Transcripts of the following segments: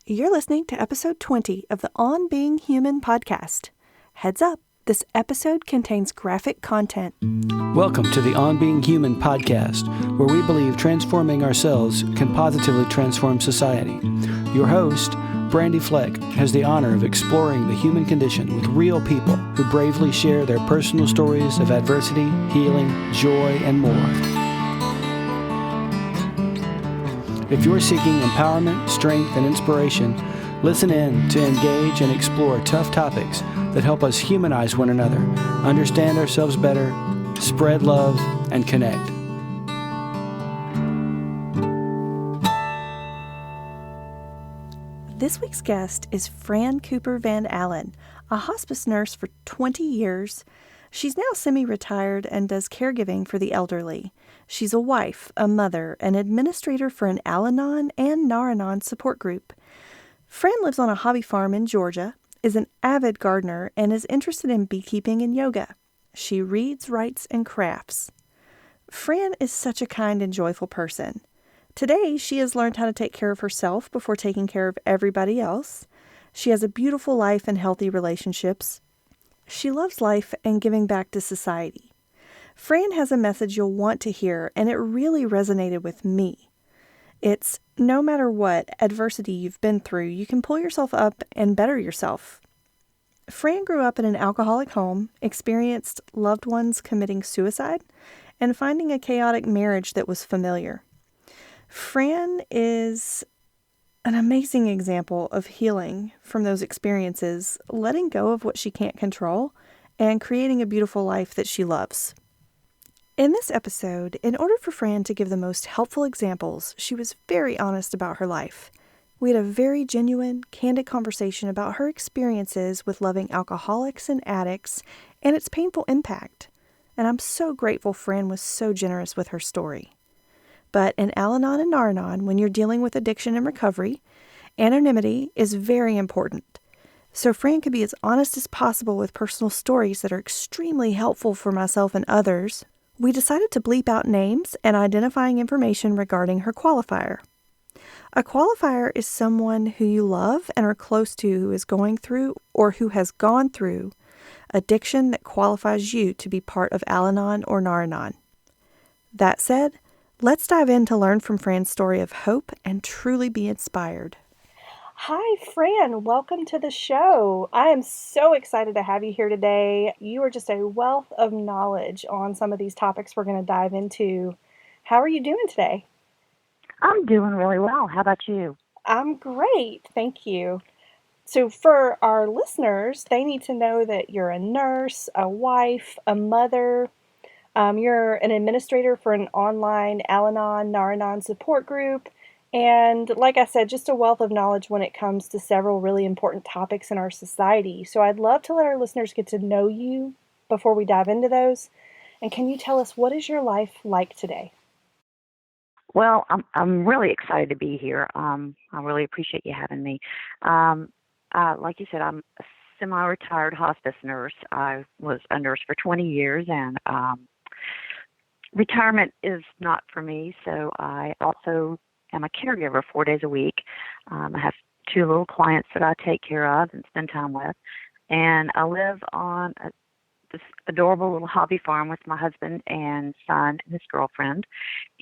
You're listening to episode 20 of the On Being Human podcast. Heads up, this episode contains graphic content. Welcome to the On Being Human podcast, where we believe transforming ourselves can positively transform society. Your host, Brandy Fleck, has the honor of exploring the human condition with real people who bravely share their personal stories of adversity, healing, joy, and more. If you're seeking empowerment, strength, and inspiration, listen in to engage and explore tough topics that help us humanize one another, understand ourselves better, spread love, and connect. This week's guest is Fran Cooper Van Allen, a hospice nurse for 20 years. She's now semi-retired and does caregiving for the elderly. She's a wife, a mother, an administrator for an Al-Anon and Nar-Anon support group. Fran lives on a hobby farm in Georgia, is an avid gardener, and is interested in beekeeping and yoga. She reads, writes, and crafts. Fran is such a kind and joyful person. Today, she has learned how to take care of herself before taking care of everybody else. She has a beautiful life and healthy relationships. She loves life and giving back to society. Fran has a message you'll want to hear, and it really resonated with me. It's, no matter what adversity you've been through, you can pull yourself up and better yourself. Fran grew up in an alcoholic home, experienced loved ones committing suicide, and finding a chaotic marriage that was familiar. Fran is an amazing example of healing from those experiences, letting go of what she can't control, and creating a beautiful life that she loves. In this episode, in order for Fran to give the most helpful examples, she was very honest about her life. We had a very genuine, candid conversation about her experiences with loving alcoholics and addicts and its painful impact. And I'm so grateful Fran was so generous with her story. But in Al-Anon and Nar-Anon, when you're dealing with addiction and recovery, anonymity is very important. So Fran could be as honest as possible with personal stories that are extremely helpful for myself and others. We decided to bleep out names and identifying information regarding her qualifier. A qualifier is someone who you love and are close to who is going through or who has gone through addiction that qualifies you to be part of Al-Anon or Nar-Anon. That said, let's dive in to learn from Fran's story of hope and truly be inspired. Hi, Fran. Welcome to the show. I am so excited to have you here today. You are just a wealth of knowledge on some of these topics we're going to dive into. How are you doing today? I'm doing really well. How about you? I'm great. Thank you. So for our listeners, they need to know that you're a nurse, a wife, a mother. You're an administrator for an online Al-Anon, Nar-Anon support group. And like I said, just a wealth of knowledge when it comes to several really important topics in our society. So I'd love to let our listeners get to know you before we dive into those. And can you tell us, what is your life like today? Well, I'm really excited to be here. I really appreciate you having me. Like you said, I'm a semi-retired hospice nurse. I was a nurse for 20 years, and retirement is not for me, so I also am a caregiver 4 days a week. I have 2 little clients that I take care of and spend time with, and I live on this adorable little hobby farm with my husband and son and his girlfriend,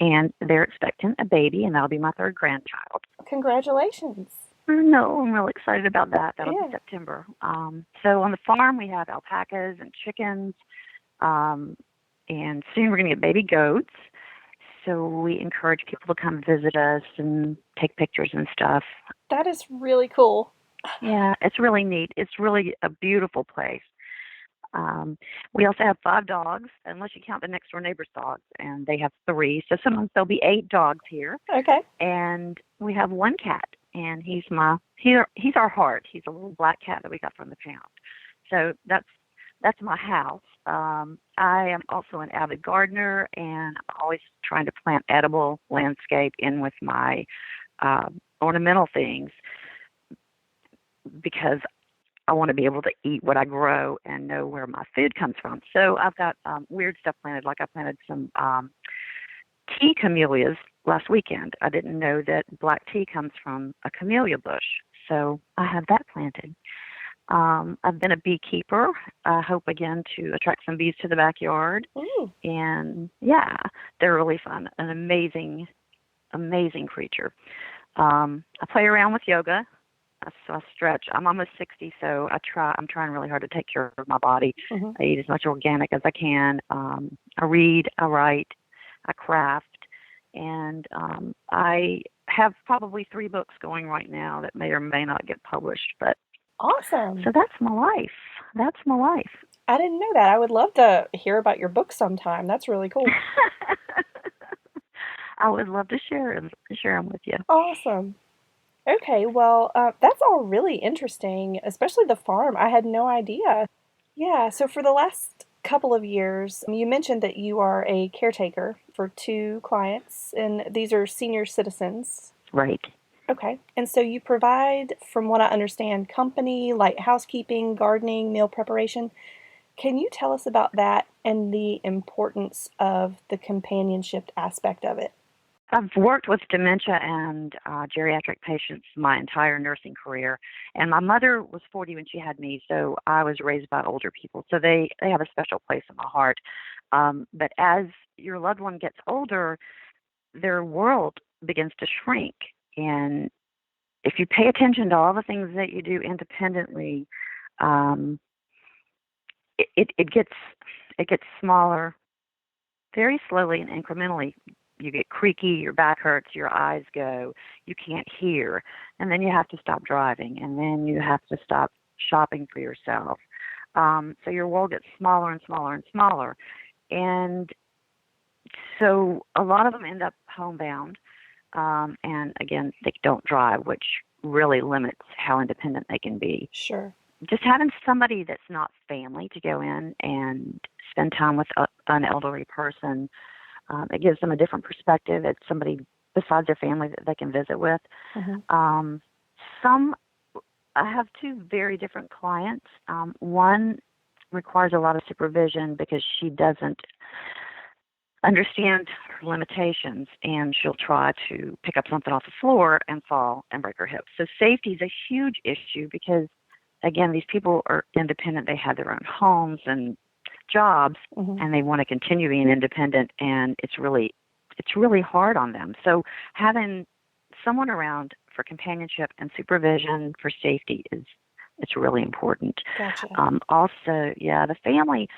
and they're expecting a baby, and that'll be my 3rd grandchild. Congratulations. No, I'm really excited about that. That'll be September. So on the farm, we have alpacas and chickens, and soon we're going to get baby goats. So we encourage people to come visit us and take pictures and stuff. That is really cool. Yeah, it's really neat. It's really a beautiful place. We also have 5 dogs, unless you count the next door neighbor's dogs, and they have 3. So sometimes there'll be 8 dogs here. Okay. And we have 1 cat, and he's our heart. He's a little black cat that we got from the pound. So that's my house. I am also an avid gardener, and I'm always trying to plant edible landscape in with my ornamental things because I want to be able to eat what I grow and know where my food comes from. So I've got weird stuff planted, like I planted some tea camellias last weekend. I didn't know that black tea comes from a camellia bush. So I have that planted. I've been a beekeeper. I hope again to attract some bees to the backyard. Ooh. And yeah, they're really fun. An amazing, amazing creature. I play around with yoga. So I stretch. I'm almost 60, so I'm trying really hard to take care of my body. Mm-hmm. I eat as much organic as I can. I read, I write, I craft, and I have probably 3 books going right now that may or may not get published. But Awesome. so that's my life. That's my life. I didn't know that. I would love to hear about your book sometime. That's really cool. I would love to share them with you. Awesome. Okay, well, that's all really interesting, especially the farm. I had no idea. Yeah, so for the last couple of years, you mentioned that you are a caretaker for 2 clients, and these are senior citizens. Right. Okay, and so you provide, from what I understand, company, like housekeeping, gardening, meal preparation. Can you tell us about that and the importance of the companionship aspect of it? I've worked with dementia and geriatric patients my entire nursing career, and my mother was 40 when she had me, so I was raised by older people, so they have a special place in my heart. But as your loved one gets older, their world begins to shrink, and if you pay attention to all the things that you do independently, it gets smaller very slowly and incrementally. You get creaky, your back hurts, your eyes go, you can't hear, and then you have to stop driving, and then you have to stop shopping for yourself. So your world gets smaller and smaller and smaller. And so a lot of them end up homebound, and again, they don't drive, which really limits how independent they can be. Sure. Just having somebody that's not family to go in and spend time with an elderly person, it gives them a different perspective. It's somebody besides their family that they can visit with. Mm-hmm. I have 2 very different clients. One requires a lot of supervision because she doesn't understand her limitations, and she'll try to pick up something off the floor and fall and break her hip. So safety is a huge issue because, again, these people are independent. They have their own homes and jobs, Mm-hmm. and they want to continue being independent, and it's really hard on them. So having someone around for companionship and supervision for safety it's really important. Gotcha. Also, yeah, the family.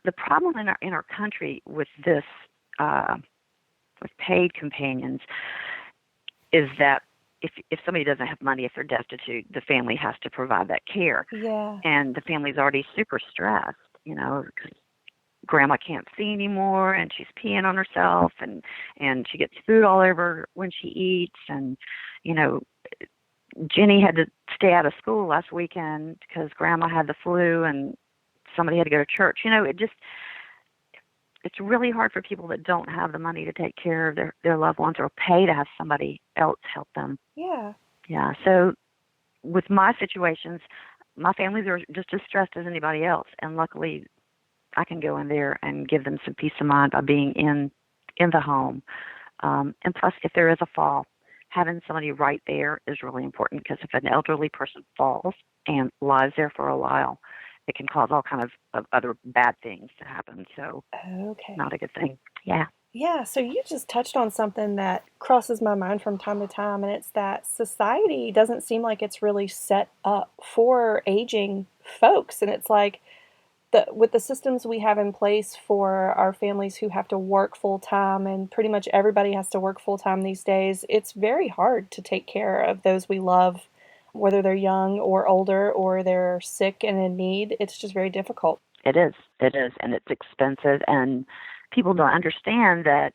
The problem in our country with this with paid companions is that if somebody doesn't have money, if they're destitute, the family has to provide that care. Yeah. And the family's already super stressed, because grandma can't see anymore, and she's peeing on herself, and she gets food all over when she eats, and Jenny had to stay out of school last weekend because grandma had the flu, and somebody had to go to church. It's really hard for people that don't have the money to take care of their loved ones or pay to have somebody else help them. Yeah. Yeah. So with my situations, my families are just as stressed as anybody else. And luckily I can go in there and give them some peace of mind by being in the home. And plus, if there is a fall, having somebody right there is really important, because if an elderly person falls and lies there for a while, it can cause all kind of other bad things to happen. So Okay. not a good thing. Yeah. Yeah, so you just touched on something that crosses my mind from time to time, and it's that society doesn't seem like it's really set up for aging folks. And it's like with the systems we have in place for our families who have to work full time, and pretty much everybody has to work full time these days, it's very hard to take care of those we love, whether they're young or older or they're sick and in need. It's just very difficult. It is, and it's expensive, and people don't understand that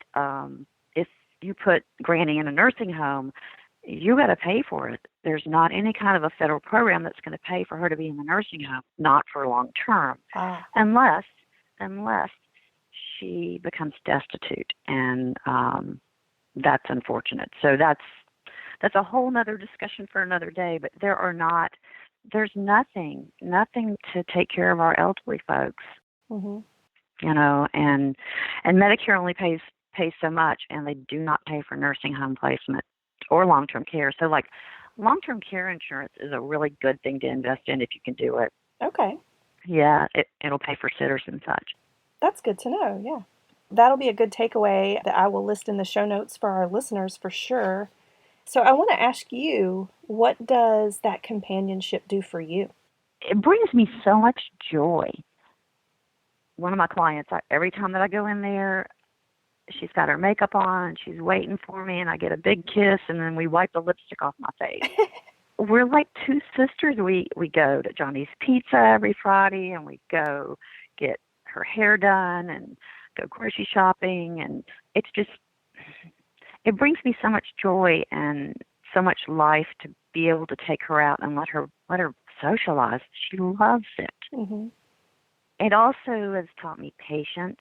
if you put Granny in a nursing home, you got to pay for it. There's not any kind of a federal program that's going to pay for her to be in the nursing home, not for long term, unless she becomes destitute, and that's unfortunate. So that's a whole nother discussion for another day. But there's nothing to take care of our elderly folks. Mm-hmm. And Medicare only pays so much, and they do not pay for nursing home placement or long-term care. So like long-term care insurance is a really good thing to invest in if you can do it. Okay. Yeah, it'll pay for sitters and such. That's good to know. Yeah. That'll be a good takeaway that I will list in the show notes for our listeners for sure. So I want to ask you, what does that companionship do for you? It brings me so much joy. One of my clients, every time that I go in there, she's got her makeup on, she's waiting for me, and I get a big kiss, and then we wipe the lipstick off my face. We're like two sisters. We go to Johnny's Pizza every Friday, and we go get her hair done and go grocery shopping, and it's just, it brings me so much joy and so much life to be able to take her out and let her socialize. She loves it. Mm-hmm. It also has taught me patience,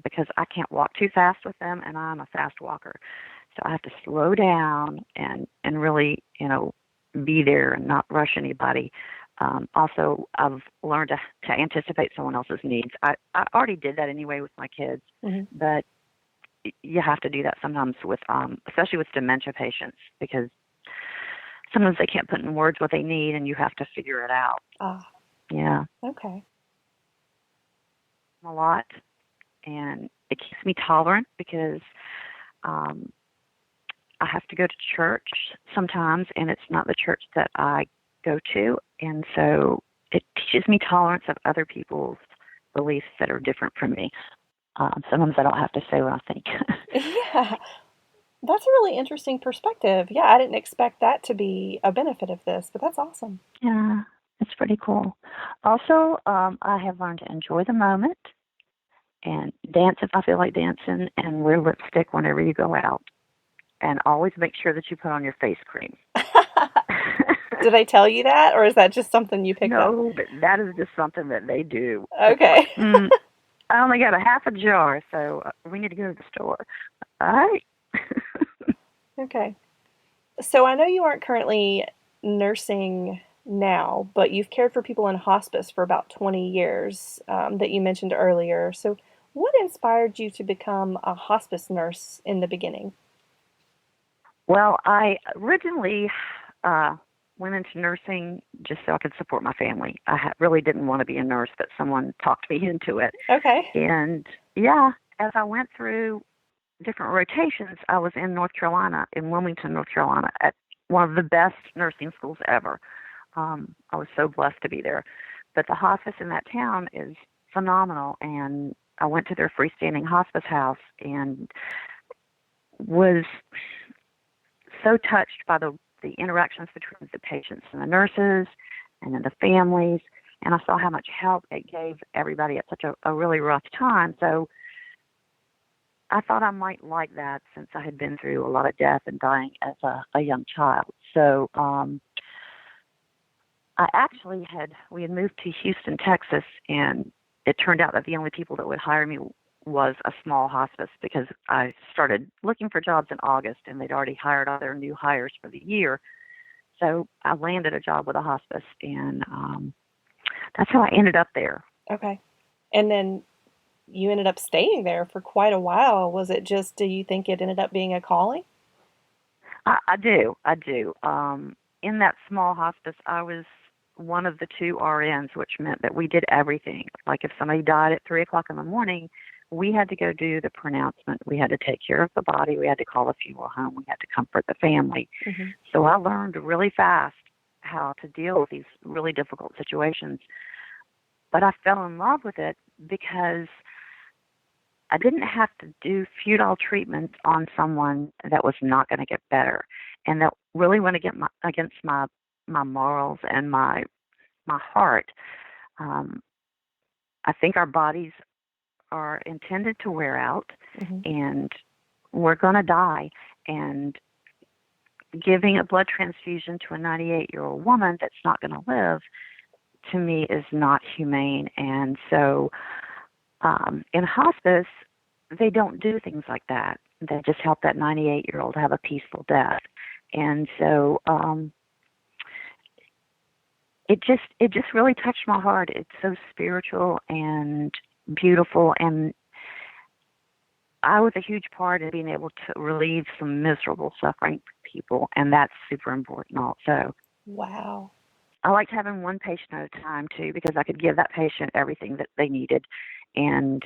because I can't walk too fast with them, and I'm a fast walker. So I have to slow down and really, be there and not rush anybody. Also, I've learned to anticipate someone else's needs. I already did that anyway with my kids, Mm-hmm. but you have to do that sometimes with, especially with dementia patients, because sometimes they can't put in words what they need, and you have to figure it out. Yeah. Okay. A lot, and it keeps me tolerant, because I have to go to church sometimes, and it's not the church that I go to, and so it teaches me tolerance of other people's beliefs that are different from me. Sometimes I don't have to say what I think. Yeah. That's a really interesting perspective. Yeah, I didn't expect that to be a benefit of this, but that's awesome. Yeah, it's pretty cool. Also, I have learned to enjoy the moment and dance if I feel like dancing, and wear lipstick whenever you go out. And always make sure that you put on your face cream. Do they tell you that, or is that just something you picked up? No, but that is just something that they do. Okay. Like, I only got a half a jar, so we need to go to the store. All right. Okay. So I know you aren't currently nursing now, but you've cared for people in hospice for about 20 years, that you mentioned earlier. So what inspired you to become a hospice nurse in the beginning? Well, I originally went into nursing just so I could support my family. I really didn't want to be a nurse, but someone talked me into it. Okay. And yeah, as I went through different rotations, I was in North Carolina, in Wilmington, North Carolina, at one of the best nursing schools ever. I was so blessed to be there. But the hospice in that town is phenomenal, and I went to their freestanding hospice house and was so touched by the interactions between the patients and the nurses and then the families, and I saw how much help it gave everybody at such a really rough time. So I thought I might like that, since I had been through a lot of death and dying as a young child. So we had moved to Houston, Texas, and it turned out that the only people that would hire me was a small hospice, because I started looking for jobs in August, and they'd already hired all their new hires for the year. So I landed a job with a hospice, and that's how I ended up there. Okay. And then you ended up staying there for quite a while. Was it just, do you think it ended up being a calling? I do. In that small hospice, I was one of the 2 RNs, which meant that we did everything. Like if somebody died at 3 o'clock in the morning, we had to go do the pronouncement. We had to take care of the body. We had to call the funeral home. We had to comfort the family. Mm-hmm. So I learned really fast how to deal with these really difficult situations. But I fell in love with it because I didn't have to do futile treatments on someone that was not going to get better, and that really went against my morals and my heart. I think our bodies are intended to wear out, Mm-hmm. and we're going to die. And giving a blood transfusion to a 98-year-old woman that's not going to live, to me, is not humane. And so in hospice, they don't do things like that. They just help that 98-year-old have a peaceful death. And so it just really touched my heart. It's so spiritual and beautiful, and I was a huge part in being able to relieve some miserable suffering people, and that's super important also. Wow. I liked having one patient at a time, too, because I could give that patient everything that they needed. And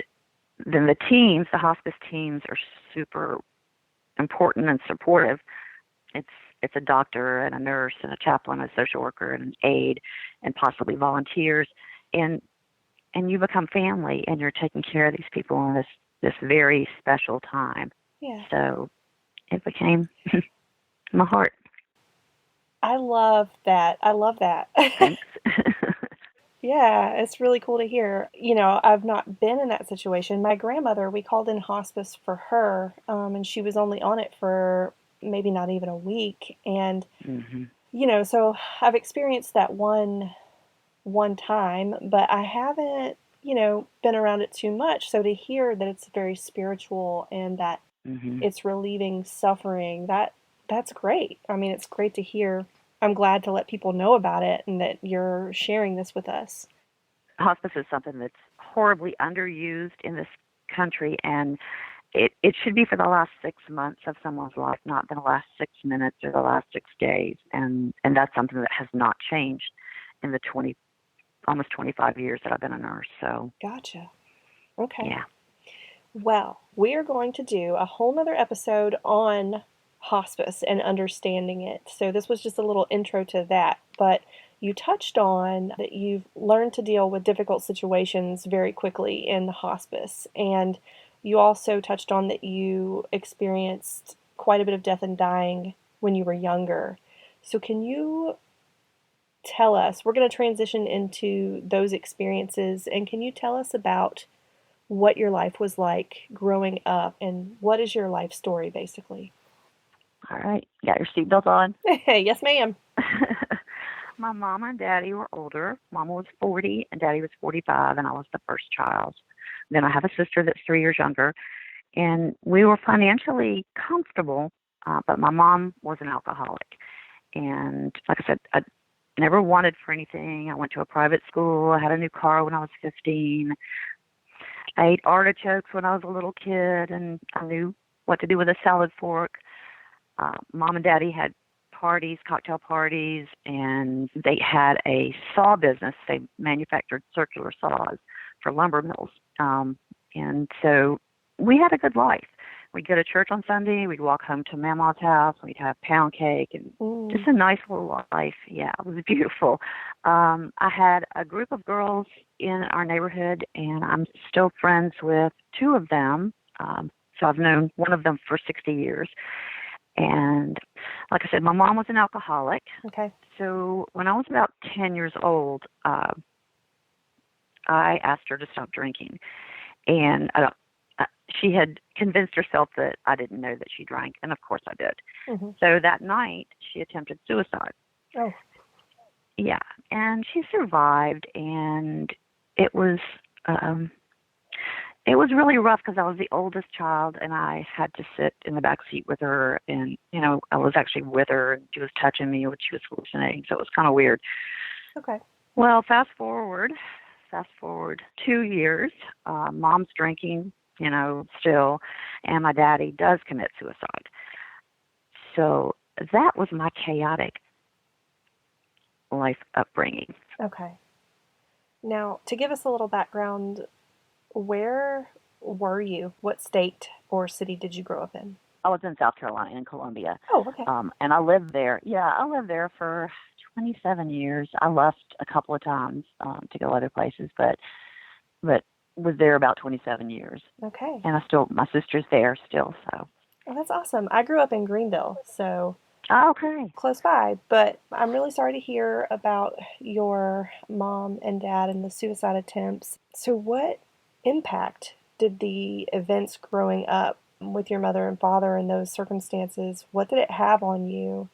then the hospice teams are super important and supportive. It's a doctor and a nurse and a chaplain, a social worker and an aide, and possibly volunteers. And you become family, and you're taking care of these people in this very special time. Yeah. So it became my heart. I love that. Thanks. Yeah, it's really cool to hear. I've not been in that situation. My grandmother, we called in hospice for her, and she was only on it for maybe not even a week. And, Mm-hmm. so I've experienced that one time, but I haven't, been around it too much. So to hear that it's very spiritual and that Mm-hmm. it's relieving suffering, that's great. I mean, it's great to hear. I'm glad to let people know about it and that you're sharing this with us. Hospice is something that's horribly underused in this country, and it should be for the last 6 months of someone's life, not the last 6 minutes or the last 6 days. And that's something that has not changed in the almost 25 years that I've been a nurse. So Gotcha. Okay. yeah. Well, we are going to do a whole nother episode on hospice and understanding it. So this was just a little intro to that. But you touched on that you've learned to deal with difficult situations very quickly in the hospice. And you also touched on that you experienced quite a bit of death and dying when you were younger. So can you tell us, we're going to transition into those experiences, and can you tell us about what your life was like growing up and what is your life story basically? All right. Got your seatbelt on? Yes, ma'am. My mama and daddy were older. Mama was 40 and daddy was 45, and I was the first child. Then I have a sister that's 3 years younger, and we were financially comfortable, but my mom was an alcoholic. And like I said, I never wanted for anything. I went to a private school. I had a new car when I was 15. I ate artichokes when I was a little kid, and I knew what to do with a salad fork. Mom and Daddy had parties, cocktail parties, and they had a saw business. They manufactured circular saws for lumber mills. And so we had a good life. We'd go to church on Sunday. We'd walk home to Mama's house. We'd have pound cake and just a nice little life. Yeah, it was beautiful. I had a group of girls in our neighborhood, and I'm still friends with 2 of them. So I've known one of them for 60 years. And like I said, my mom was an alcoholic. Okay. So when I was about 10 years old, I asked her to stop drinking. And she had convinced herself that I didn't know that she drank, and of course I did. Mm-hmm. So that night, she attempted suicide. Oh. Yeah, and she survived, and it was really rough because I was the oldest child, and I had to sit in the back seat with her, and I was actually with her, and she was touching me when she was hallucinating, so it was kind of weird. Okay. Well, fast forward 2 years, mom's drinking, still, and my daddy does commit suicide. So that was my chaotic life upbringing. Okay. Now, to give us a little background, where were you? What state or city did you grow up in? I was in South Carolina, in Columbia. Oh, okay. And I lived there. Yeah, I lived there for 27 years. I left a couple of times to go other places, but was there about 27 years. Okay. And my sister's there still, so. Oh, that's awesome. I grew up in Greenville, so Okay. close by, but I'm really sorry to hear about your mom and dad and the suicide attempts. So what impact did the events growing up with your mother and father in those circumstances, what did it have on you?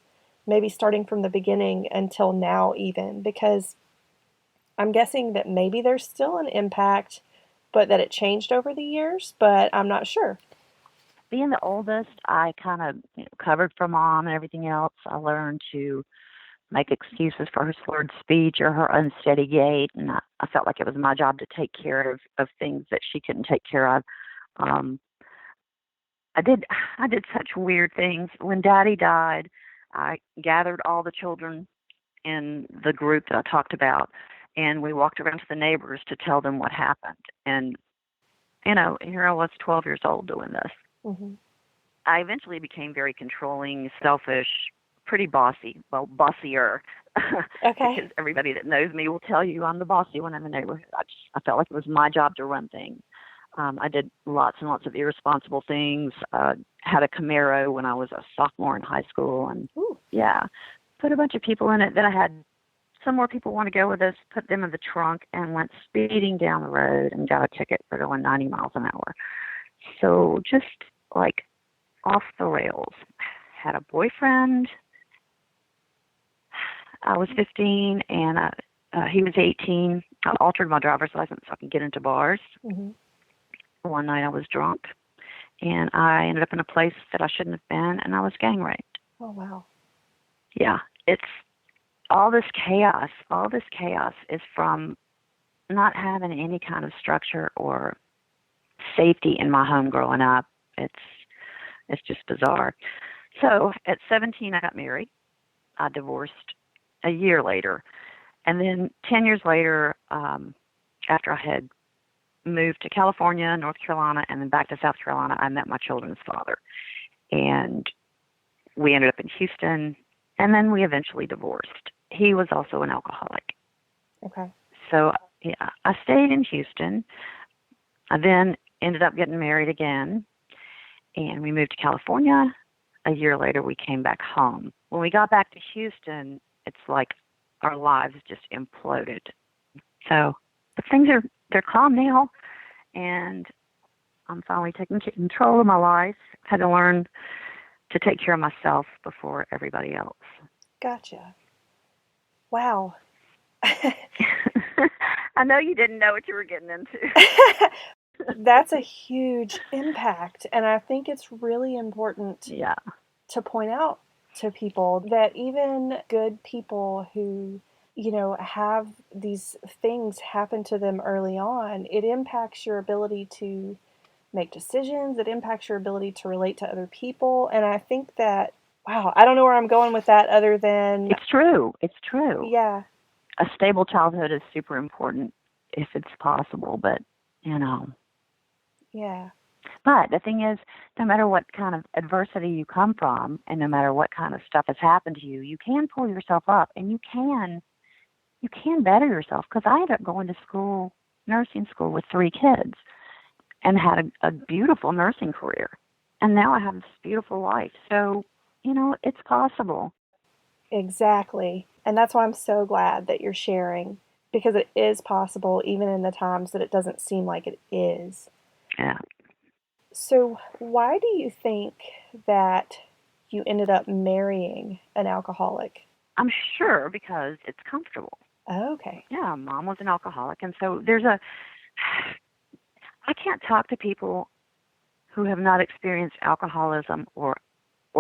Maybe starting from the beginning until now even, because I'm guessing that maybe there's still an impact, but that it changed over the years, but I'm not sure. Being the oldest, I kind of covered for mom and everything else. I learned to make excuses for her slurred speech or her unsteady gait, and I felt like it was my job to take care of things that she couldn't take care of. I did such weird things. When Daddy died, I gathered all the children in the group that I talked about, and we walked around to the neighbors to tell them what happened. And, here I was 12 years old doing this. Mm-hmm. I eventually became very controlling, selfish, pretty bossy. Well, bossier. Okay. Because everybody that knows me will tell you I'm the bossy one in the neighborhood. I felt like it was my job to run things. I did lots and lots of irresponsible things. Had a Camaro when I was a sophomore in high school, and put a bunch of people in it. Then I had some more people want to go with us, put them in the trunk, and went speeding down the road and got a ticket for going 90 miles an hour. So just like off the rails. Had a boyfriend. I was 15 and he was 18. I altered my driver's license so I could get into bars. Mm-hmm. One night I was drunk, and I ended up in a place that I shouldn't have been, and I was gang raped. Oh, wow. Yeah, it's all this chaos. All this chaos is from not having any kind of structure or safety in my home growing up. It's just bizarre. So at 17, I got married. I divorced a year later. And then 10 years later, after I had moved to California, North Carolina, and then back to South Carolina, I met my children's father. And we ended up in Houston, and then we eventually divorced. He was also an alcoholic. Okay. So, I stayed in Houston. I then ended up getting married again, and we moved to California. A year later, we came back home. When we got back to Houston, it's like our lives just imploded. So, but they're calm now, and I'm finally taking control of my life. Had to learn to take care of myself before everybody else. Gotcha. Wow. I know you didn't know what you were getting into. That's a huge impact, and I think it's really important to point out to people that even good people who, have these things happen to them early on, it impacts your ability to make decisions, it impacts your ability to relate to other people, and I think that, wow, I don't know where I'm going with that other than... It's true. Yeah. A stable childhood is super important if it's possible, but, Yeah. But the thing is, no matter what kind of adversity you come from, and no matter what kind of stuff has happened to you, you can pull yourself up, and you can better yourself. Because I ended up going to school, nursing school, with 3 kids, and had a beautiful nursing career. And now I have this beautiful life. So, it's possible. Exactly. And that's why I'm so glad that you're sharing, because it is possible even in the times that it doesn't seem like it is. Yeah. So why do you think that you ended up marrying an alcoholic? I'm sure because it's comfortable. Oh, okay. Yeah, Mom was an alcoholic, and so I can't talk to people who have not experienced alcoholism or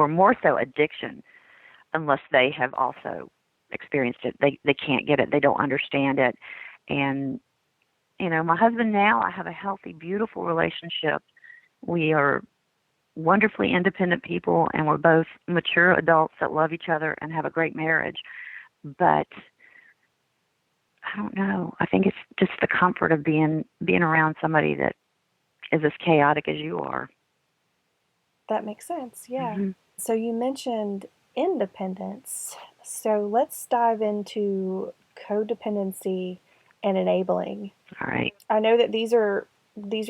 more so addiction unless they have also experienced it. They can't get it. They don't understand it. And, my husband now, I have a healthy, beautiful relationship. We are wonderfully independent people, and we're both mature adults that love each other and have a great marriage. But I don't know. I think it's just the comfort of being around somebody that is as chaotic as you are. That makes sense, yeah. Mm-hmm. So you mentioned independence. So let's dive into codependency and enabling. All right. I know that these are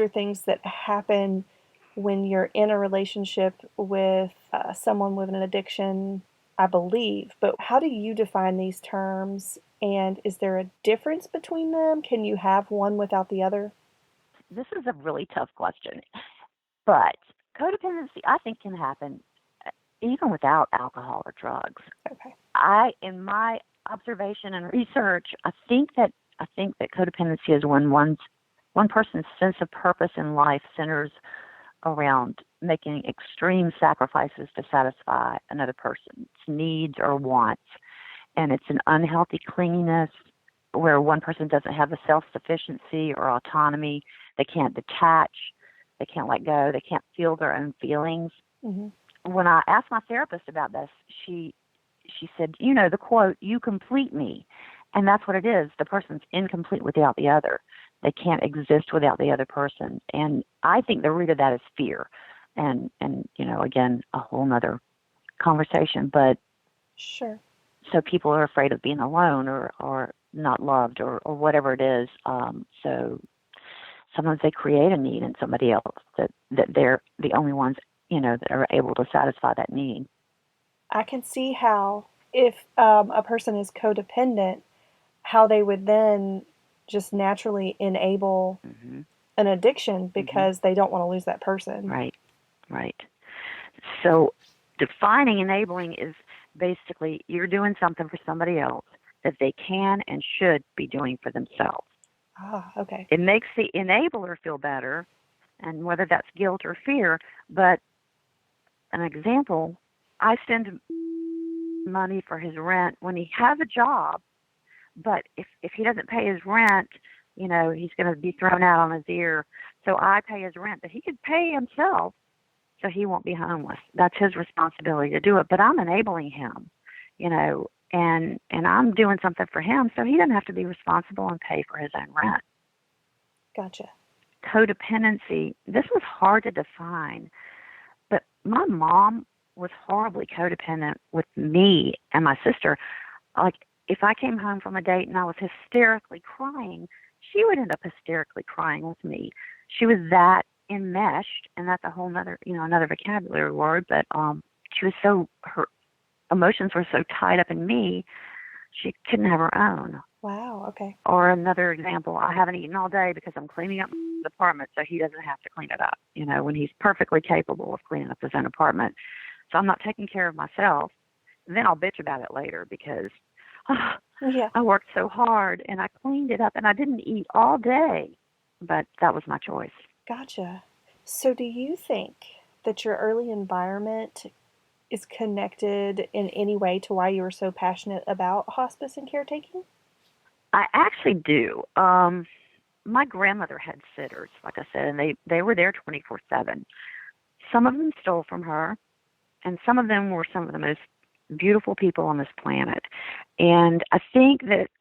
things that happen when you're in a relationship with someone with an addiction, I believe. But how do you define these terms? And is there a difference between them? Can you have one without the other? This is a really tough question. But codependency, I think, can happen even without alcohol or drugs. Okay. In my observation and research, I think that codependency is when one person's sense of purpose in life centers around making extreme sacrifices to satisfy another person's needs or wants. And it's an unhealthy clinginess where one person doesn't have the self-sufficiency or autonomy. They can't detach. They can't let go. They can't feel their own feelings. Mm-hmm. When I asked my therapist about this, she she said, you know, the quote, "You complete me." And that's what it is. The person's incomplete without the other. They can't exist without the other person. And I think the root of that is fear. And you know, again, a whole nother conversation. But Sure. so people are afraid of being alone or not loved or whatever it is. So sometimes they create a need in somebody else that they're the only ones, you know, that are able to satisfy that need. I can see how if a person is codependent, how they would then just naturally enable Hmm. an addiction Hmm. because they don't want to lose that person. Right, right. So defining enabling is basically you're doing something for somebody else that they can and should be doing for themselves. Ah, okay. It makes the enabler feel better, and whether that's guilt or fear. But an example, I send money for his rent when he has a job, but if he doesn't pay his rent, you know, he's going to be thrown out on his ear. So I pay his rent that he could pay himself so he won't be homeless. That's his responsibility to do it, but I'm enabling him, you know, and I'm doing something for him so he doesn't have to be responsible and pay for his own rent. Gotcha. Codependency, this was hard to define, but my mom was horribly codependent with me and my sister. Like, if I came home from a date and I was hysterically crying, she would end up hysterically crying with me. She was that enmeshed, and that's a whole nother, you know, another vocabulary word, but she was so, her emotions were so tied up in me, she couldn't have her own. Wow, okay. Or another example, I haven't eaten all day because I'm cleaning up the apartment so he doesn't have to clean it up, you know, when he's perfectly capable of cleaning up his own apartment. So I'm not taking care of myself. And then I'll bitch about it later because Yeah. I worked so hard and I cleaned it up and I didn't eat all day. But that was my choice. Gotcha. So do you think that your early environment is connected in any way to why you were so passionate about hospice and caretaking? I actually do. My grandmother had sitters, like I said, and they were there 24/7. Some of them stole from her, and some of them were some of the most beautiful people on this planet. And I think that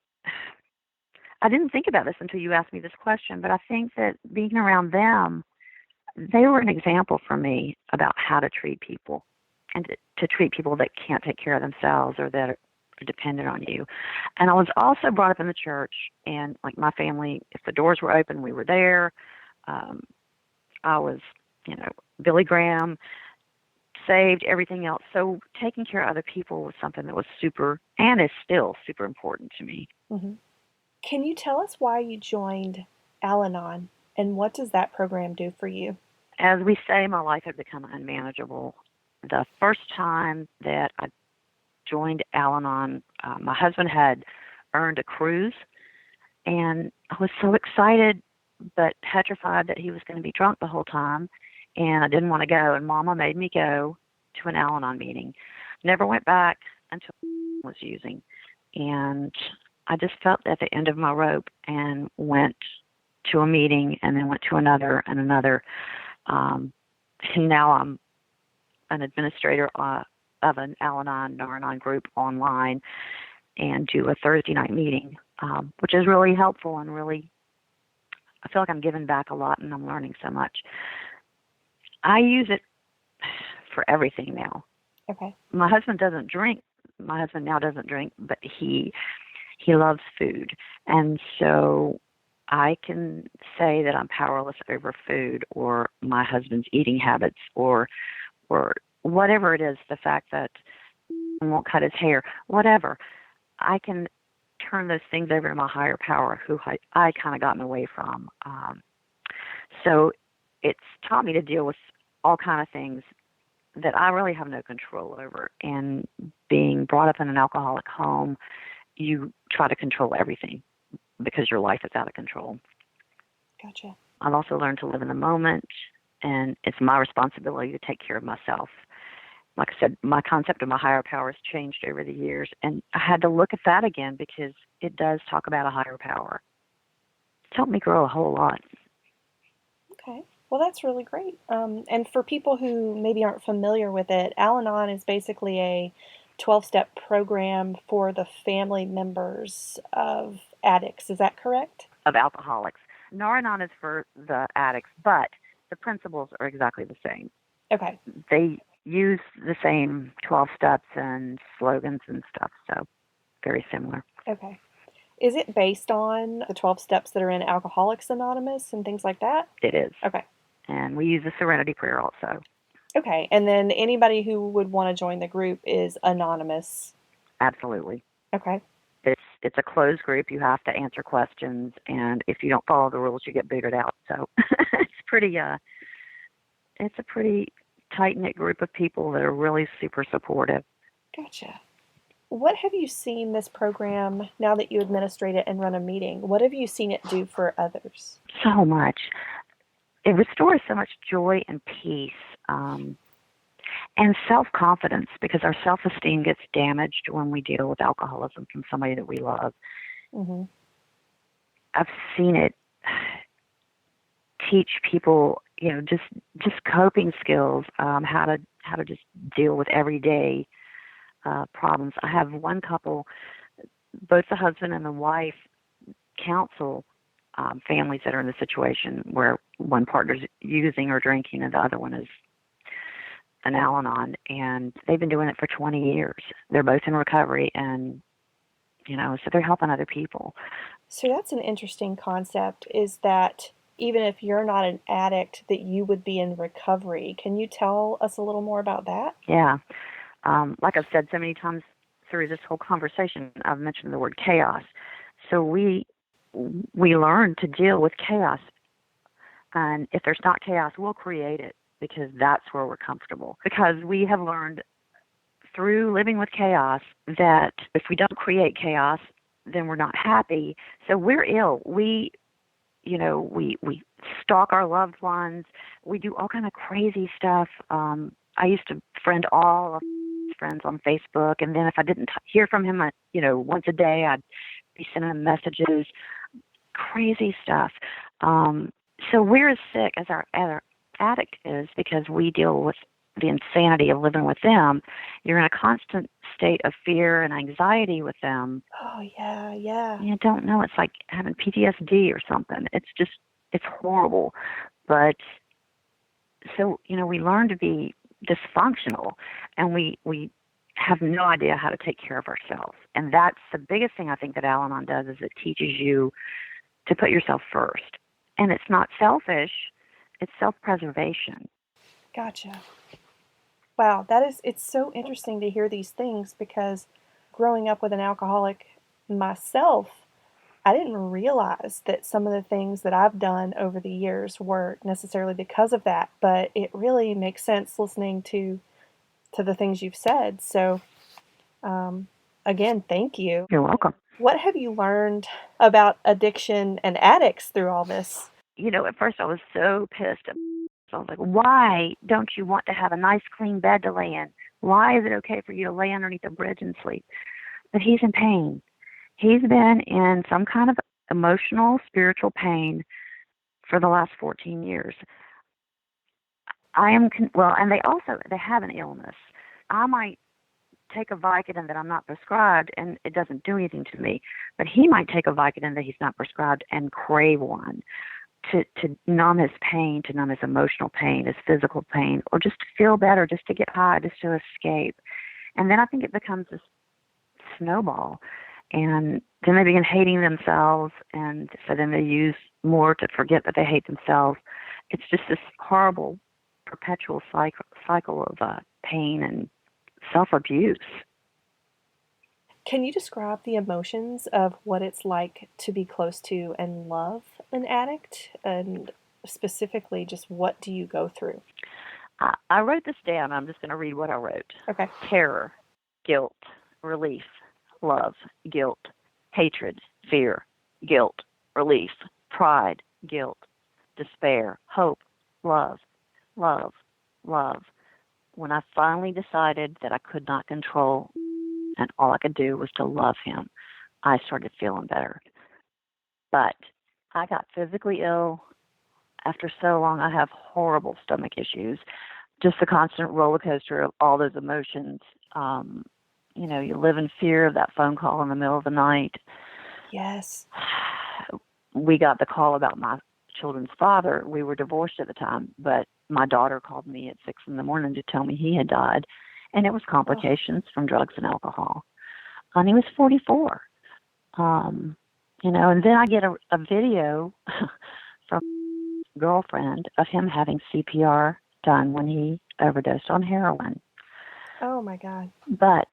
I didn't think about this until you asked me this question, but I think that being around them, they were an example for me about how to treat people and to treat people that can't take care of themselves or that are dependent on you. And I was also brought up in the church, and like my family, if the doors were open, we were there. Um, I was, you know, Billy Graham, saved, everything else. So taking care of other people was something that was super and is still super important to me. Hmm. Can you tell us why you joined Al Anon and what does that program do for you? As we say, my life had become unmanageable. The first time that I joined Al Anon, my husband had earned a cruise, and I was so excited but petrified that he was going to be drunk the whole time, and I didn't want to go. And Mama made me go to an Al Anon meeting. Never went back until I was using, and I just felt at the end of my rope and went to a meeting and then went to another and another. And now I'm an administrator of an Al-Anon, Nar-Anon group online and do a Thursday night meeting, which is really helpful and really, I feel like I'm giving back a lot and I'm learning so much. I use it for everything now. Okay. My husband doesn't drink. My husband now doesn't drink, but he loves food. And so I can say that I'm powerless over food or my husband's eating habits or whatever it is, the fact that he won't cut his hair, whatever. I can turn those things over to my higher power who I kind of gotten away from. So it's taught me to deal with all kind of things that I really have no control over. And being brought up in an alcoholic home, you try to control everything because your life is out of control. Gotcha. I've also learned to live in the moment, and it's my responsibility to take care of myself. Like I said, my concept of my higher power has changed over the years, and I had to look at that again because it does talk about a higher power. It's helped me grow a whole lot. Okay. Well, that's really great. And for people who maybe aren't familiar with it, Al Anon is basically a 12-step program for the family members of addicts. Is that correct? Of alcoholics. Nar-Anon is for the addicts, but the principles are exactly the same. Okay. They use the same 12 steps and slogans and stuff, so very similar. Okay. Is it based on the 12 steps that are in Alcoholics Anonymous and things like that? It is. Okay. And we use the Serenity Prayer also. Okay. And then anybody who would want to join the group is anonymous? Absolutely. Okay. It's a closed group. You have to answer questions, and if you don't follow the rules, you get booted out. So it's a pretty tight-knit group of people that are really super supportive. Gotcha. What have you seen this program, now that you administrate it and run a meeting, what have you seen it do for others? So much. It restores so much joy and peace, and self-confidence, because our self-esteem gets damaged when we deal with alcoholism from somebody that we love. Mm-hmm. I've seen it teach people, just coping skills, how to just deal with everyday problems. I have one couple, both the husband and the wife counsel families that are in the situation where one partner's using or drinking and the other one is an Al-Anon, and they've been doing it for 20 years. They're both in recovery, and so they're helping other people. So that's an interesting concept, is that even if you're not an addict, that you would be in recovery. Can you tell us a little more about that? Yeah. Like I've said so many times through this whole conversation, I've mentioned the word chaos. So we learn to deal with chaos. And if there's not chaos, we'll create it, because that's where we're comfortable. Because we have learned through living with chaos that if we don't create chaos, then we're not happy. So we're ill. We stalk our loved ones. We do all kind of crazy stuff. I used to friend all of my friends on Facebook, and then if I didn't hear from him, once a day, I'd be sending him messages. Crazy stuff. So we're as sick as our addict is, because we deal with the insanity of living with them. You're in a constant state of fear and anxiety with them. Oh, yeah. You don't know. It's like having PTSD or something. It's horrible. But so, we learn to be dysfunctional, and we have no idea how to take care of ourselves. And that's the biggest thing I think that Al-Anon does, is it teaches you to put yourself first. And it's not selfish, it's self-preservation. Gotcha. Wow, it's so interesting to hear these things, because growing up with an alcoholic myself, I didn't realize that some of the things that I've done over the years were necessarily because of that, but it really makes sense listening to the things you've said. So, again, thank you. You're welcome. What have you learned about addiction and addicts through all this? At first I was so pissed. So I was like, why don't you want to have a nice clean bed to lay in? Why is it okay for you to lay underneath a bridge and sleep? But he's in pain. He's been in some kind of emotional, spiritual pain for the last 14 years. And they have an illness. I might take a Vicodin that I'm not prescribed, and it doesn't do anything to me. But he might take a Vicodin that he's not prescribed and crave one to numb his pain, to numb his emotional pain, his physical pain, or just to feel better, just to get high, just to escape. And then I think it becomes this snowball. And then they begin hating themselves, and so then they use more to forget that they hate themselves. It's just this horrible, perpetual cycle of pain and self-abuse. Can you describe the emotions of what it's like to be close to and love an addict? And specifically, just what do you go through? I wrote this down. I'm just going to read what I wrote. Okay. Terror, guilt, relief, love, guilt, hatred, fear, guilt, relief, pride, guilt, despair, hope, love, love, love. When I finally decided that I could not control and all I could do was to love him, I started feeling better. But I got physically ill. After so long, I have horrible stomach issues. Just the constant roller coaster of all those emotions. you live in fear of that phone call in the middle of the night. Yes. We got the call about my children's father. We were divorced at the time, but my daughter called me at 6 in the morning to tell me he had died, and it was complications from drugs and alcohol. And he was 44. And then I get a video from a girlfriend of him having CPR done when he overdosed on heroin. Oh, my God. But,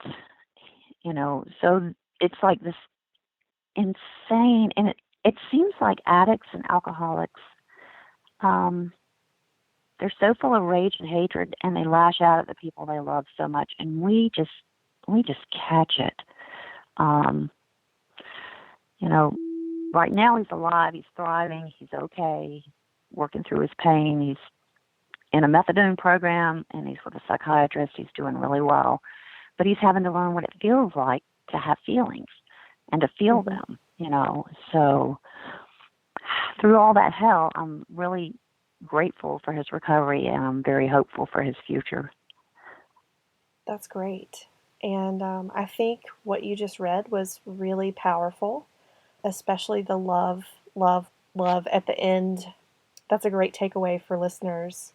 so it's like this insane, and it seems like addicts and alcoholics, they're so full of rage and hatred, and they lash out at the people they love so much, and we just catch it. Right now he's alive, he's thriving, he's okay, working through his pain. He's in a methadone program, and he's with a psychiatrist. He's doing really well, but he's having to learn what it feels like to have feelings and to feel them, So through all that hell, I'm really grateful for his recovery, and I'm very hopeful for his future. That's great. And I think what you just read was really powerful, especially the love at the end. That's a great takeaway for listeners.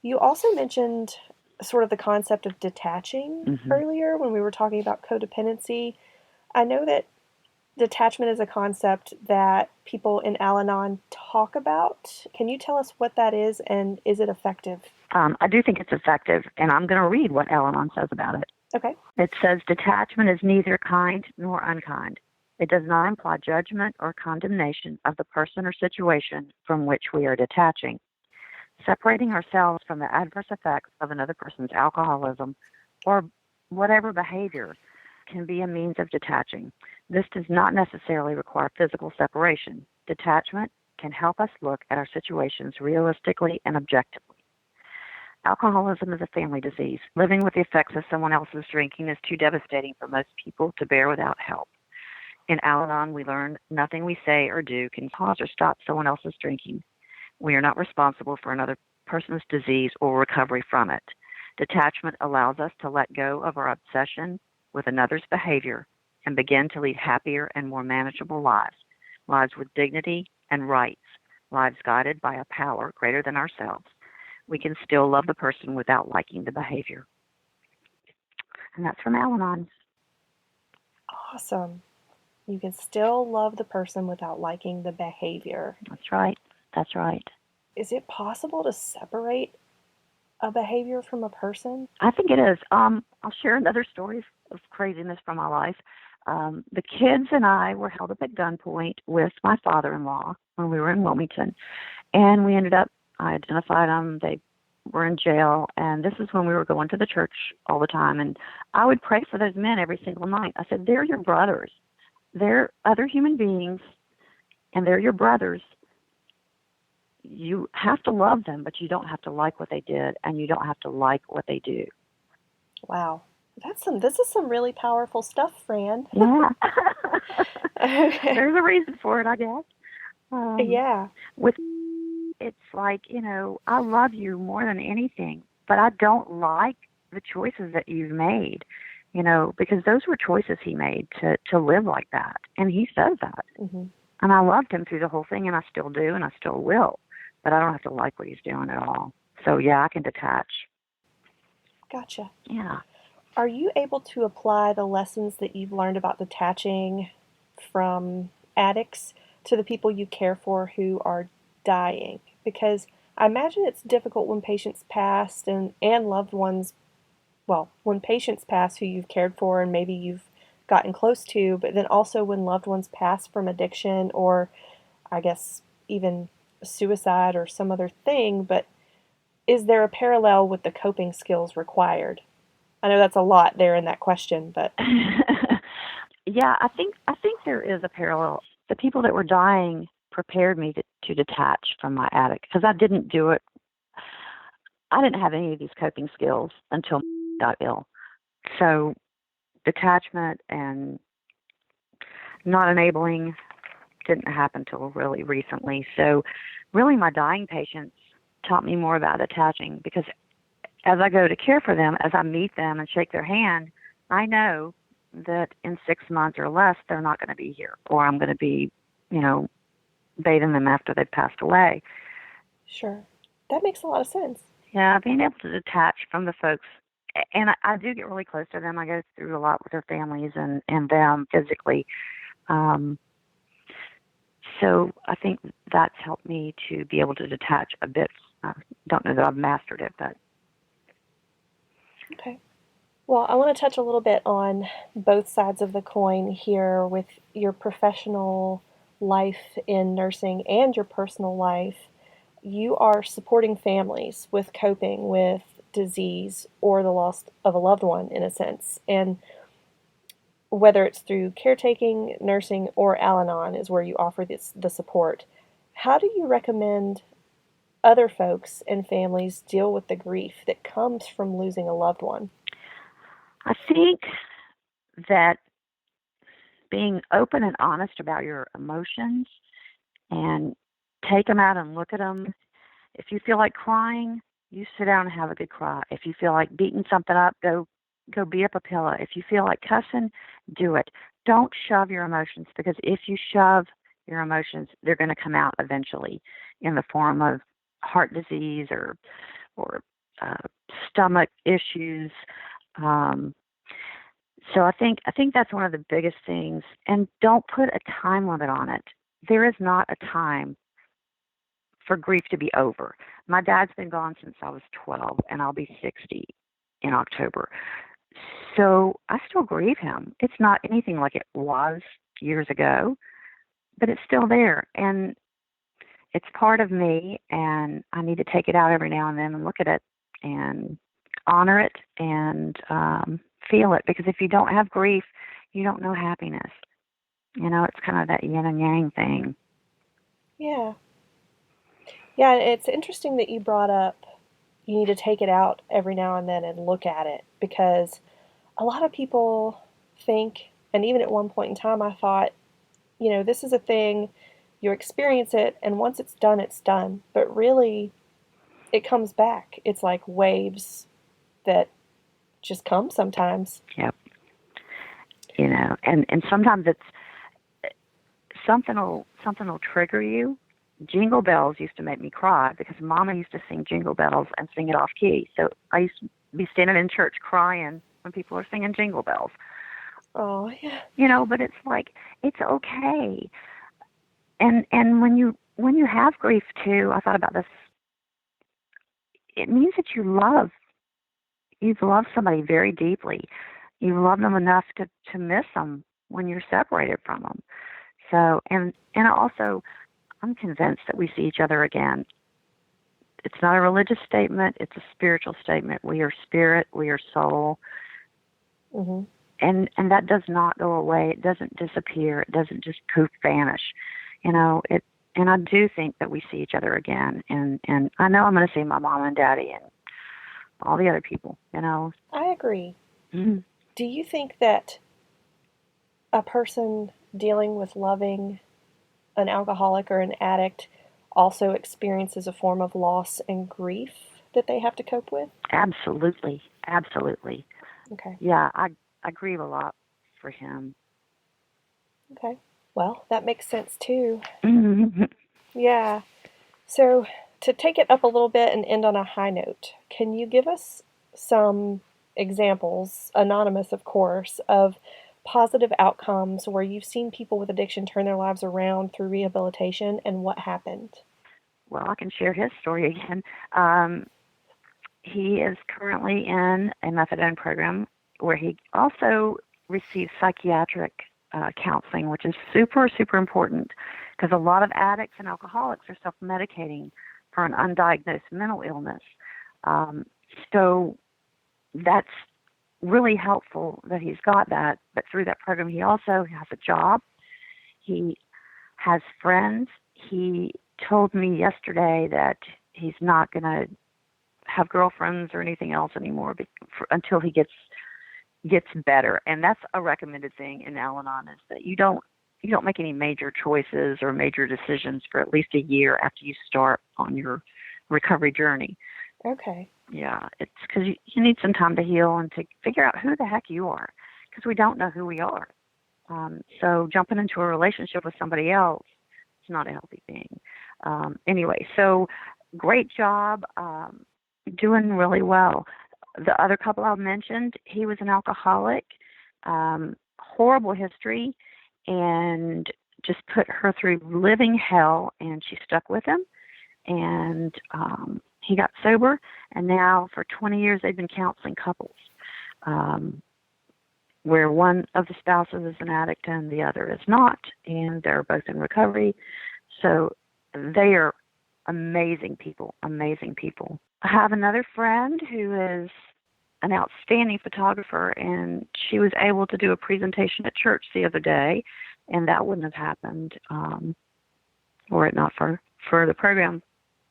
You also mentioned sort of the concept of detaching earlier when we were talking about codependency. I know that detachment is a concept that people in Al-Anon talk about. Can you tell us what that is, and is it effective? I do think it's effective, and I'm going to read what Al-Anon says about it. Okay. It says, detachment is neither kind nor unkind. It does not imply judgment or condemnation of the person or situation from which we are detaching. Separating ourselves from the adverse effects of another person's alcoholism or whatever behavior can be a means of detaching. This does not necessarily require physical separation. Detachment can help us look at our situations realistically and objectively. Alcoholism is a family disease. Living with the effects of someone else's drinking is too devastating for most people to bear without help. In Al-Anon, we learn nothing we say or do can cause or stop someone else's drinking. We are not responsible for another person's disease or recovery from it. Detachment allows us to let go of our obsession with another's behavior and begin to lead happier and more manageable lives, lives with dignity and rights, lives guided by a power greater than ourselves. We can still love the person without liking the behavior. And that's from Al-Anon. Awesome. You can still love the person without liking the behavior. That's right. That's right. Is it possible to separate a behavior from a person? I think it is. I'll share another story of craziness from my life. The kids and I were held up at gunpoint with my father-in-law when we were in Wilmington, and we ended up, I identified them, they were in jail, and this is when we were going to the church all the time, and I would pray for those men every single night. I said, they're your brothers. They're other human beings, and they're your brothers. You have to love them, but you don't have to like what they did, and you don't have to like what they do. Wow. This is some really powerful stuff, Fran. Yeah. Okay. There's a reason for it, I guess. Yeah. It's like, I love you more than anything, but I don't like the choices that you've made, because those were choices he made to live like that. And he says that. Mm-hmm. And I loved him through the whole thing, and I still do, and I still will. But I don't have to like what he's doing at all. So, yeah, I can detach. Gotcha. Yeah. Are you able to apply the lessons that you've learned about detaching from addicts to the people you care for who are dying? Because I imagine it's difficult when patients pass and loved ones, when patients pass who you've cared for and maybe you've gotten close to, but then also when loved ones pass from addiction or I guess even suicide or some other thing, but is there a parallel with the coping skills required? I know that's a lot there in that question, but yeah, I think there is a parallel. The people that were dying prepared me to detach from my addict because I didn't do it. I didn't have any of these coping skills until I got ill. So detachment and not enabling didn't happen until really recently. So really my dying patients taught me more about attaching because as I go to care for them, as I meet them and shake their hand, I know that in 6 months or less, they're not going to be here, or I'm going to be, bathing them after they've passed away. Sure. That makes a lot of sense. Yeah, being able to detach from the folks, and I do get really close to them. I go through a lot with their families and them physically. Um, so I think that's helped me to be able to detach a bit. I don't know that I've mastered it, but. Okay. Well, I want to touch a little bit on both sides of the coin here with your professional life in nursing and your personal life. You are supporting families with coping with disease or the loss of a loved one, in a sense. And whether it's through caretaking, nursing, or Al Anon is where you offer the support. How do you recommend other folks and families deal with the grief that comes from losing a loved one? I think that being open and honest about your emotions and take them out and look at them. If you feel like crying, you sit down and have a good cry. If you feel like beating something up, go beat up a pillow. If you feel like cussing, do it. Don't shove your emotions, because if you shove your emotions, they're going to come out eventually in the form of heart disease or uh, stomach issues. Um, so I think that's one of the biggest things. And don't put a time limit on it. There is not a time for grief to be over. My dad's been gone since I was 12, and I'll be 60 in October. So I still grieve him. It's not anything like it was years ago, but it's still there. And it's part of me, and I need to take it out every now and then and look at it and honor it and feel it. Because if you don't have grief, you don't know happiness. It's kind of that yin and yang thing. Yeah. Yeah, it's interesting that you brought up you need to take it out every now and then and look at it, because a lot of people think, and even at one point in time I thought, this is a thing, you experience it, and once it's done, it's done. But really, it comes back. It's like waves that just come sometimes. Yep. And sometimes it's something will trigger you. Jingle Bells used to make me cry because Mama used to sing Jingle Bells and sing it off key. So I used to be standing in church crying when people are singing Jingle Bells. Oh, yeah. But it's like, it's okay. And when you have grief too, I thought about this. It means that you've loved somebody very deeply. You love them enough to miss them when you're separated from them. So, and also, I'm convinced that we see each other again. It's not a religious statement. It's a spiritual statement. We are spirit. We are soul. Mm-hmm. And that does not go away. It doesn't disappear. It doesn't just poof vanish. And I do think that we see each other again. And I know I'm going to see my mom and daddy and all the other people, I agree. Mm-hmm. Do you think that a person dealing with loving an alcoholic or an addict also experiences a form of loss and grief that they have to cope with? Absolutely. Absolutely. Okay. Yeah, I grieve a lot for him. Okay. Well, that makes sense too. Mm-hmm. Yeah. So, to take it up a little bit and end on a high note, can you give us some examples, anonymous of course, of positive outcomes where you've seen people with addiction turn their lives around through rehabilitation, and what happened? Well, I can share his story again. He is currently in a methadone program where he also receives psychiatric counseling, which is super, super important, because a lot of addicts and alcoholics are self-medicating for an undiagnosed mental illness. So that's really helpful that he's got that. But through that program, he also has a job. He has friends. He told me yesterday that he's not going to have girlfriends or anything else anymore until he gets better. And that's a recommended thing in Al-Anon, is that you don't make any major choices or major decisions for at least a year after you start on your recovery journey. Okay. Yeah, it's because you need some time to heal and to figure out who the heck you are, because we don't know who we are. So jumping into a relationship with somebody else is not a healthy thing. Anyway, so great job, doing really well. The other couple I mentioned, he was an alcoholic, horrible history, and just put her through living hell, and she stuck with him, and he got sober, and now for 20 years they've been counseling couples, where one of the spouses is an addict and the other is not, and they're both in recovery. So they are amazing people, amazing people. I have another friend who is an outstanding photographer, and she was able to do a presentation at church the other day, and that wouldn't have happened were it not for the program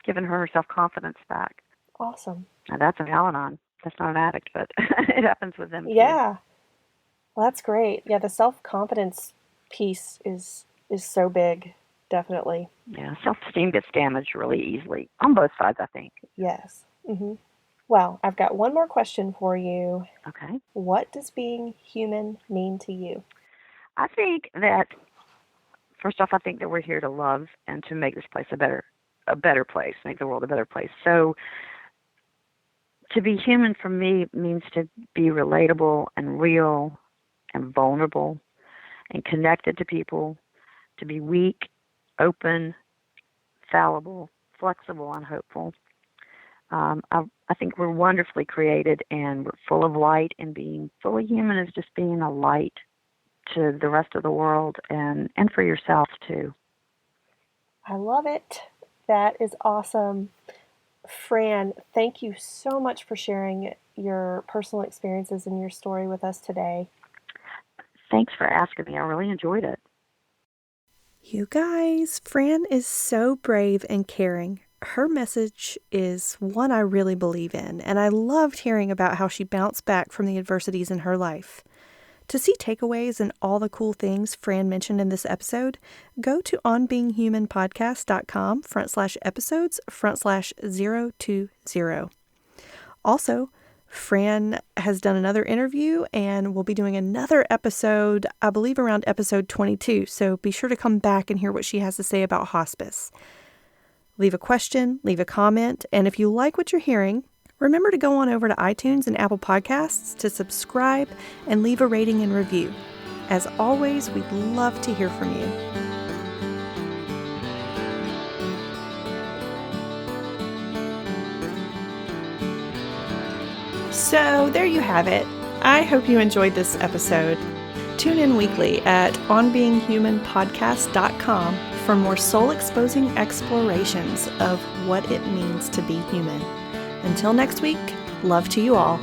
giving her self-confidence back. Awesome. Now, that's an Al-Anon. That's not an addict, but it happens with them too. Yeah. Well, that's great. Yeah, the self-confidence piece is so big, definitely. Yeah, self-esteem gets damaged really easily on both sides, I think. Yes. Mm-hmm. Well, I've got one more question for you. Okay. What does being human mean to you? I think that, first off, I think that we're here to love and to make this place a better place, make the world a better place. So to be human for me means to be relatable and real and vulnerable and connected to people, to be weak, open, fallible, flexible, and hopeful. I think we're wonderfully created, and we're full of light, and being fully human is just being a light to the rest of the world and for yourself too. I love it. That is awesome. Fran, thank you so much for sharing your personal experiences and your story with us today. Thanks for asking me. I really enjoyed it. You guys, Fran is so brave and caring. Her message is one I really believe in, and I loved hearing about how she bounced back from the adversities in her life. To see takeaways and all the cool things Fran mentioned in this episode, go to onbeinghumanpodcast.com/episodes/020. Also, Fran has done another interview and we'll be doing another episode, I believe around episode 22, so be sure to come back and hear what she has to say about hospice. Leave a question, leave a comment, and if you like what you're hearing, remember to go on over to iTunes and Apple Podcasts to subscribe and leave a rating and review. As always, we'd love to hear from you. So there you have it. I hope you enjoyed this episode. Tune in weekly at onbeinghumanpodcast.com for more soul-exposing explorations of what it means to be human. Until next week, love to you all.